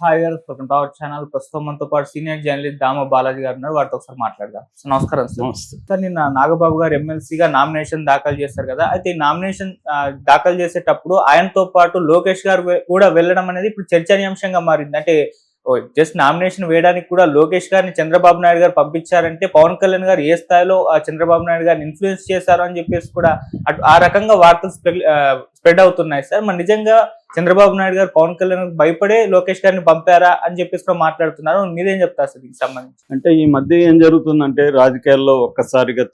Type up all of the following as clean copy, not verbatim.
Hi గారు, welcome to our channel. ప్రస్తుతం మనతో పాటు సీనియర్ జర్నలిస్ట్ దామ బాలాజీ గారు ఉన్నారు. వారితో ఒకసారి మాట్లాడదాం. సో, నమస్కారం సార్. నమస్తే. సార్, నిన్న నాగబాబు గారు ఎమ్మెల్సీగా నామినేషన్ దాఖలు చేశారు కదా. అయితే ఈ నామినేషన్ దాఖలు చేసేటప్పుడు ఆయనతో పాటు లోకేష్ గారు కూడా వెళ్ళడం అనేది ఇప్పుడు చర్చనీయాంశంగా మారింది. అంటే జస్ట్ నామినేషన్ వేయడానికి కూడా లోకేష్ గారిని చంద్రబాబు నాయుడు గారు పంపించారంటే పవన్ కళ్యాణ్ గారు ఏ స్థాయిలో చంద్రబాబు నాయుడు గారిని ఇన్ఫ్లుయెన్స్ చేశారు అని చెప్పేసి కూడా ఆ రకంగా వార్తలు స్ప్రెడ్ అవుతున్నాయి సార్. మరి నిజంగా చంద్రబాబు నాయుడు గారు పవన్ కళ్యాణ్ భయపడే లోకేష్ గారిని పంపారా అని చెప్పేసి కూడా మాట్లాడుతున్నారు. మీరేం చెప్తారు సార్ దీనికి సంబంధించి? అంటే ఈ మధ్య ఏం జరుగుతుందంటే రాజకీయాల్లో ఒక్కసారిగా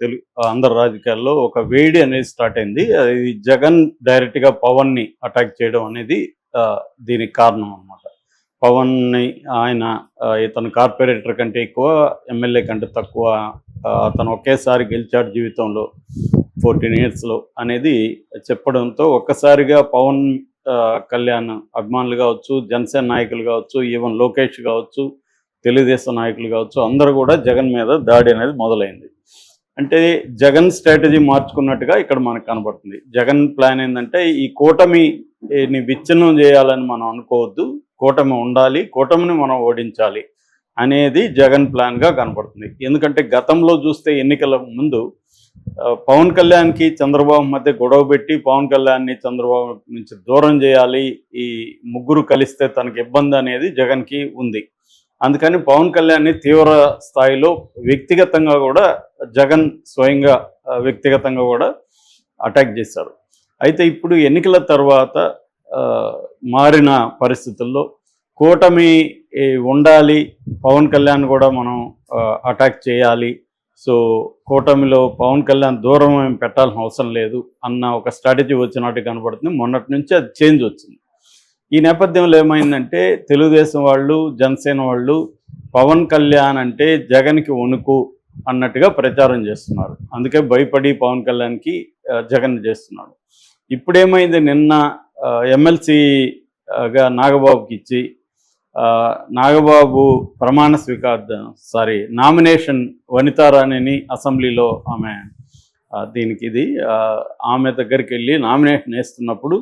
అందరు రాజకీయాల్లో ఒక వేడి అనేది స్టార్ట్ అయింది. అది జగన్ డైరెక్ట్ గా పవన్ ని అటాక్ చేయడం అనేది దీనికి కారణం అన్నమాట. పవన్ ని ఆయన ఇతను కార్పొరేటర్ కంటే ఎక్కువ, ఎమ్మెల్యే కంటే తక్కువ, అతను ఒకేసారి గెలిచాడు జీవితంలో 14 years అనేది చెప్పడంతో ఒక్కసారిగా పవన్ కళ్యాణ్ అభిమానులు కావచ్చు, జనసేన నాయకులు కావచ్చు, ఈవెన్ లోకేష్ కావచ్చు, తెలుగుదేశం నాయకులు కావచ్చు, అందరూ కూడా జగన్ మీద దాడి అనేది మొదలైంది. అంటే జగన్ స్ట్రాటజీ మార్చుకున్నట్టుగా ఇక్కడ మనకు కనబడుతుంది. జగన్ ప్లాన్ ఏంటంటే ఈ కూటమిని విచ్ఛిన్నం చేయాలని మనం అనుకోవద్దు, కూటమి ఉండాలి, కూటమిని మనం ఓడించాలి అనేది జగన్ ప్లాన్గా కనబడుతుంది. ఎందుకంటే గతంలో చూస్తే ఎన్నికల ముందు పవన్ కళ్యాణ్కి చంద్రబాబు మధ్య గొడవ పెట్టి పవన్ కళ్యాణ్ని చంద్రబాబు నుంచి దూరం చేయాలి, ఈ ముగ్గురు కలిస్తే తనకి ఇబ్బంది అనేది జగన్కి ఉంది. అందుకని పవన్ కళ్యాణ్ని తీవ్ర స్థాయిలో వ్యక్తిగతంగా కూడా జగన్ స్వయంగా వ్యక్తిగతంగా కూడా అటాక్ చేశారు. అయితే ఇప్పుడు ఎన్నికల తర్వాత మారిన పరిస్థితుల్లో కూటమి ఉండాలి, పవన్ కళ్యాణ్ కూడా మనం అటాక్ చేయాలి, సో కూటమిలో పవన్ కళ్యాణ్ దూరం ఏం పెట్టాల్సిన అవసరం లేదు అన్న ఒక స్ట్రాటజీ వచ్చినట్టు కనబడుతుంది. మొన్నటి నుంచి అది చేంజ్ వచ్చింది. ఈ నేపథ్యంలో ఏమైందంటే తెలుగుదేశం వాళ్ళు, జనసేన వాళ్ళు పవన్ కళ్యాణ్ అంటే జగన్కి వణుకు అన్నట్టుగా ప్రచారం చేస్తున్నారు. అందుకే భయపడి పవన్ కళ్యాణ్కి జగన్ చేస్తున్నాడు. ఇప్పుడేమైంది, నిన్న ఎమ్మెల్సీగా నాగబాబుకి ఇచ్చి నాగబాబు నామినేషన్ వనితారాణిని అసెంబ్లీలో ఆమె ఆమె దగ్గరికి వెళ్ళి నామినేషన్ వేస్తున్నప్పుడు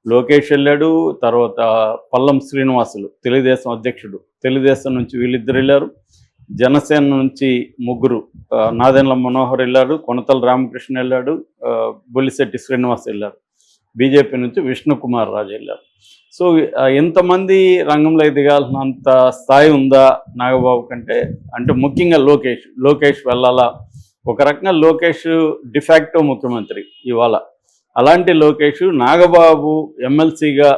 లోకేష్ వెళ్ళాడు, తర్వాత పల్లం శ్రీనివాసులు తెలుగుదేశం అధ్యక్షుడు, తెలుగుదేశం నుంచి వీళ్ళిద్దరు వెళ్ళారు, జనసేన నుంచి ముగ్గురు, నాదెండ్ల మనోహర్ వెళ్ళాడు, కొనతల రామకృష్ణ వెళ్ళాడు, బొల్లిశెట్టి శ్రీనివాస్ వెళ్ళారు, బీజేపీ నుంచి విష్ణుకుమార్ రాజు వెళ్ళారు. సో ఎంతమంది రంగంలో దిగాల్సినంత స్థాయి ఉందా నాగబాబు కంటే? అంటే ముఖ్యంగా లోకేష్ వెళ్ళాలా? ఒక రకంగా లోకేష్ డిఫాక్టో ముఖ్యమంత్రి ఇవాళ. అలాంటి లోకేష్ నాగబాబు ఎమ్మెల్సీగా,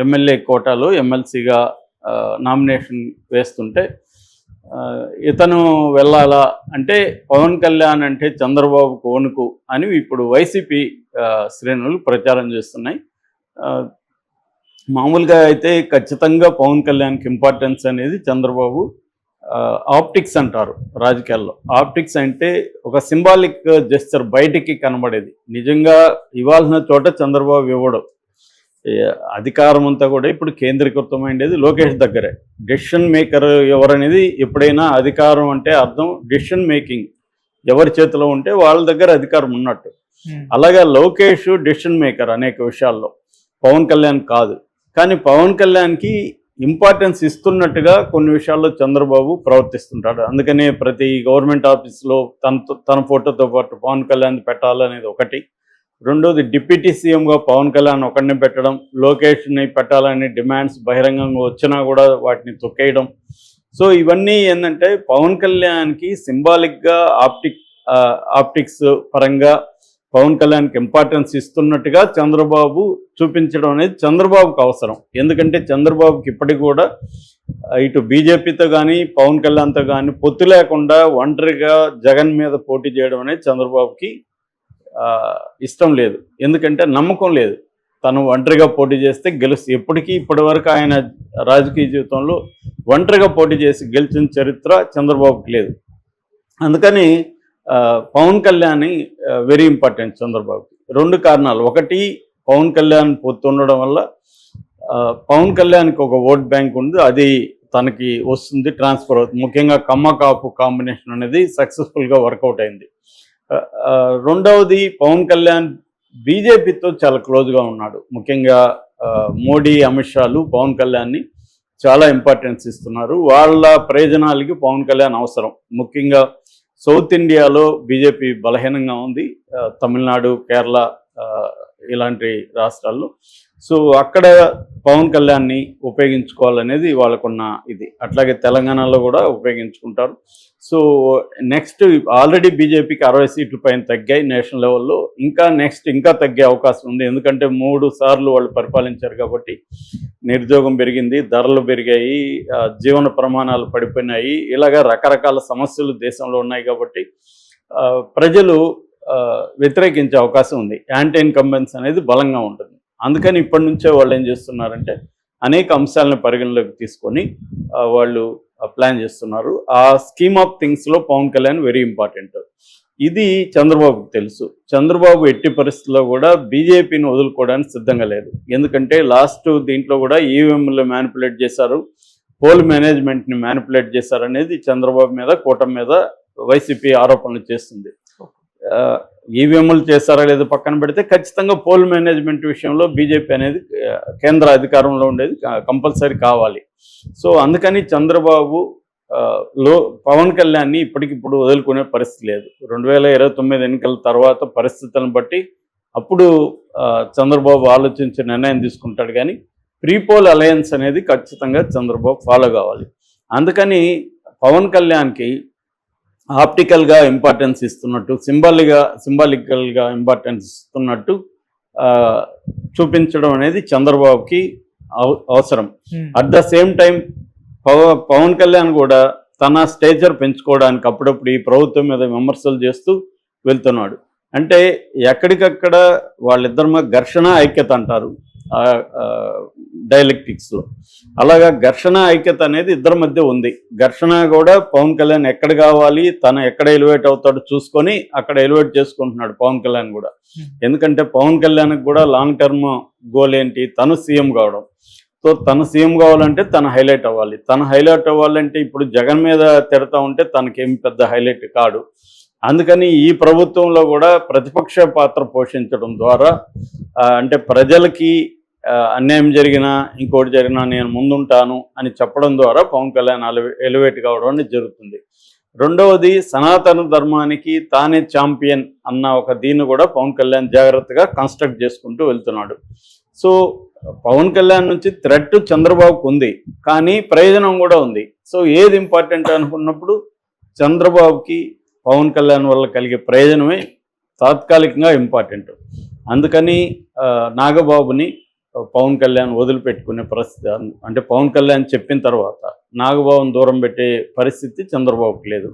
ఎమ్మెల్యే కోటాలో ఎమ్మెల్సీగా నామినేషన్ వేస్తుంటే ఇతను వెళ్ళాలా అంటే పవన్ కళ్యాణ్ అంటే చంద్రబాబుకు వణుకు అని ఇప్పుడు వైసీపీ శ్రేణులు ప్రచారం చేస్తున్నాయి. మామూలుగా అయితే ఖచ్చితంగా పవన్ కళ్యాణ్కి ఇంపార్టెన్స్ అనేది చంద్రబాబు ఆప్టిక్స్ అంటారు రాజకీయాల్లో. ఆప్టిక్స్ అంటే ఒక సింబాలిక్ జెస్చర్, బయటికి కనబడేది. నిజంగా ఇవ్వాల్సిన చోట చంద్రబాబు ఇవ్వడం. అధికారం అంతా కూడా ఇప్పుడు కేంద్రీకృతమైనది లోకేష్ దగ్గరే. డెసిషన్ మేకర్ ఎవరనేది ఎప్పుడైనా అధికారం అంటే అర్థం డెసిషన్ మేకింగ్ ఎవరి చేతిలో ఉంటే వాళ్ళ దగ్గర అధికారం ఉన్నట్టు. అలాగే లోకేష్ డెసిషన్ మేకర్ అనేక విషయాల్లో, పవన్ కళ్యాణ్ కాదు. కానీ పవన్ కళ్యాణ్కి ఇంపార్టెన్స్ ఇస్తున్నట్టుగా కొన్ని విషయాల్లో చంద్రబాబు ప్రవర్తిస్తుంటాడు. అందుకనే ప్రతి గవర్నమెంట్ ఆఫీస్లో తన ఫోటోతో పాటు పవన్ కళ్యాణ్ పెట్టాలనేది ఒకటి. రెండోది డిప్యూటీ సీఎంగా పవన్ కళ్యాణ్ ఒకరిని పెట్టడం, లోకేష్ని పెట్టాలని డిమాండ్స్ బహిరంగంగా వచ్చినా కూడా వాటిని తొక్కేయడం. సో ఇవన్నీ ఏంటంటే పవన్ కళ్యాణ్కి సింబాలిక్గా ఆప్టిక్స్ పరంగా పవన్ కళ్యాణ్కి ఇంపార్టెన్స్ ఇస్తున్నట్టుగా చంద్రబాబు చూపించడం అనేది చంద్రబాబుకు అవసరం. ఎందుకంటే చంద్రబాబుకి ఇప్పటికి కూడా ఇటు బీజేపీతో కానీ పవన్ కళ్యాణ్తో కానీ పొత్తు లేకుండా ఒంటరిగా జగన్ మీద పోటీ చేయడం అనేది చంద్రబాబుకి ఇష్టం లేదు. ఎందుకంటే నమ్మకం లేదు, తను ఒంటరిగా పోటీ చేస్తే ఎప్పటికీ ఇప్పటివరకు ఆయన రాజకీయ జీవితంలో ఒంటరిగా పోటీ చేసి గెలిచిన చరిత్ర చంద్రబాబుకి లేదు. అందుకని పవన్ కళ్యాణ్ వెరీ ఇంపార్టెంట్ చంద్రబాబుకి. రెండు కారణాలు. ఒకటి, పవన్ కళ్యాణ్ పొత్తు ఉండడం వల్ల పవన్ కళ్యాణ్కి ఒక ఓట్ బ్యాంక్ ఉంది, అది తనకి వస్తుంది, ట్రాన్స్ఫర్ అవుతుంది. ముఖ్యంగా కమ్మ కాపు కాంబినేషన్ అనేది సక్సెస్ఫుల్గా వర్కౌట్ అయింది. రెండవది, పవన్ కళ్యాణ్ బీజేపీతో చాలా క్లోజ్గా ఉన్నాడు. ముఖ్యంగా మోడీ, అమిత్ షాలు పవన్ కళ్యాణ్ని చాలా ఇంపార్టెన్స్ ఇస్తున్నారు. వాళ్ళ ప్రయోజనాలకి పవన్ కళ్యాణ్ అవసరం. ముఖ్యంగా సౌత్ ఇండియాలో బీజేపీ బలహీనంగా ఉంది, తమిళనాడు, కేరళ ఇలాంటి రాష్ట్రాల్లో. సో అక్కడ పవన్ కళ్యాణ్ని ఉపయోగించుకోవాలనేది వాళ్ళకున్న ఇది. అట్లాగే తెలంగాణలో కూడా ఉపయోగించుకుంటారు. సో నెక్స్ట్ ఆల్రెడీ బీజేపీకి 60 సీట్లు పైన తగ్గాయి నేషనల్ లెవెల్లో. ఇంకా తగ్గే అవకాశం ఉంది. ఎందుకంటే 3 సార్లు వాళ్ళు పరిపాలించారు కాబట్టి నిరుద్యోగం పెరిగింది, ధరలు పెరిగాయి, జీవన ప్రమాణాలు పడిపోయినాయి. ఇలాగా రకరకాల సమస్యలు దేశంలో ఉన్నాయి కాబట్టి ప్రజలు వ్యతిరేకించే అవకాశం ఉంది. యాంటీ ఇన్కంబెన్స్ అనేది బలంగా ఉంటుంది. అందుకని ఇప్పటి నుంచే వాళ్ళు ఏం చేస్తున్నారంటే అనేక అంశాలను పరిగణలోకి తీసుకొని వాళ్ళు ప్లాన్ చేస్తున్నారు. ఆ స్కీమ్ ఆఫ్ థింగ్స్లో పవన్ కళ్యాణ్ వెరీ ఇంపార్టెంట్. ఇది చంద్రబాబుకు తెలుసు. చంద్రబాబు ఎట్టి పరిస్థితుల్లో కూడా బీజేపీని వదులుకోవడానికి సిద్ధంగా లేదు. ఎందుకంటే లాస్ట్ దీంట్లో కూడా ఈవీఎంలు మ్యానిపులేట్ చేశారు, పోల్ మేనేజ్మెంట్ని మ్యానిపులేట్ చేశారు అనేది చంద్రబాబు మీద, కూటమి మీద వైసీపీ ఆరోపణలు చేస్తుంది. ఈవీఎంలు చేస్తారా లేదో పక్కన పెడితే ఖచ్చితంగా పోల్ మేనేజ్మెంట్ విషయంలో బీజేపీ అనేది కేంద్ర అధికారంలో ఉండేది కంపల్సరీ కావాలి. సో అందుకని చంద్రబాబు పవన్ కళ్యాణ్ని ఇప్పటికిప్పుడు వదులుకునే పరిస్థితి లేదు. 2029 ఎన్నికల తర్వాత పరిస్థితులను బట్టి అప్పుడు చంద్రబాబు ఆలోచించి నిర్ణయం తీసుకుంటాడు. కానీ ప్రీపోల్ అలయన్స్ అనేది ఖచ్చితంగా చంద్రబాబు ఫాలో కావాలి. అందుకని పవన్ కళ్యాణ్కి ఆప్టికల్గా ఇంపార్టెన్స్ ఇస్తున్నట్టు, సింబాలికల్గా ఇంపార్టెన్స్ ఇస్తున్నట్టు చూపించడం అనేది చంద్రబాబుకి అవసరం. At the same time Pavan Kalyan కూడా తన స్టేచర్ పెంచుకోవడానికి అప్పుడప్పుడు ఈ ప్రభుత్వం మీద విమర్శలు చేస్తూ వెళ్తున్నాడు. అంటే ఎక్కడికక్కడ వాళ్ళిద్దరి మధ్య ఘర్షణ ఐక్యత అంటారు డైలెక్టిక్స్లో. అలాగా ఘర్షణ ఐక్యత అనేది ఇద్దరి మధ్య ఉంది. ఘర్షణ కూడా పవన్ కళ్యాణ్ ఎక్కడ కావాలి, తను ఎక్కడ ఎలివేట్ అవుతాడో చూసుకొని అక్కడ ఎలివేట్ చేసుకుంటున్నాడు పవన్ కళ్యాణ్ కూడా. ఎందుకంటే పవన్ కళ్యాణ్కి కూడా లాంగ్ టర్మ్ గోల్ ఏంటి, తను సీఎం కావడం. సో తను సీఎం కావాలంటే తను హైలైట్ అవ్వాలి. తను హైలైట్ అవ్వాలంటే ఇప్పుడు జగన్ మీద తిడతా ఉంటే తనకేం పెద్ద హైలైట్ కాడు. అందుకని ఈ ప్రభుత్వంలో కూడా ప్రతిపక్ష పాత్ర పోషించడం ద్వారా అంటే ప్రజలకి అన్యాయం జరిగినా ఇంకోటి జరిగినా నేను ముందుంటాను అని చెప్పడం ద్వారా పవన్ కళ్యాణ్ ఎలివేట్ కావడం అనేది జరుగుతుంది. రెండవది సనాతన ధర్మానికి తానే ఛాంపియన్ అన్న ఒక దీన్ని కూడా పవన్ కళ్యాణ్ జాగ్రత్తగా కన్స్ట్రక్ట్ చేసుకుంటూ వెళ్తున్నాడు. సో పవన్ కళ్యాణ్ నుంచి థ్రెట్ చంద్రబాబుకు ఉంది, కానీ ప్రయోజనం కూడా ఉంది. సో ఏది ఇంపార్టెంట్ అనుకున్నప్పుడు చంద్రబాబుకి పవన్ కళ్యాణ్ వల్ల కలిగే ప్రయోజనమే తాత్కాలికంగా ఇంపార్టెంట్. అందుకని నాగబాబుని పవన్ కళ్యాణ్ వదిలిపెట్టుకునే పరిస్థితి, అంటే పవన్ కళ్యాణ్ చెప్పిన తర్వాత నాగబాబుని దూరం పెట్టే పరిస్థితి చంద్రబాబుకి లేదు.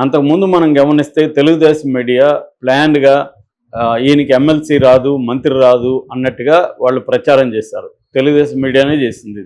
అంతకుముందు మనం గమనిస్తే తెలుగుదేశం మీడియా ప్లాన్డ్గా ఈయనకి ఎమ్మెల్సీ రాదు, మంత్రి రాదు అన్నట్టుగా వాళ్ళు ప్రచారం చేశారు. తెలుగుదేశం మీడియానే చేసింది.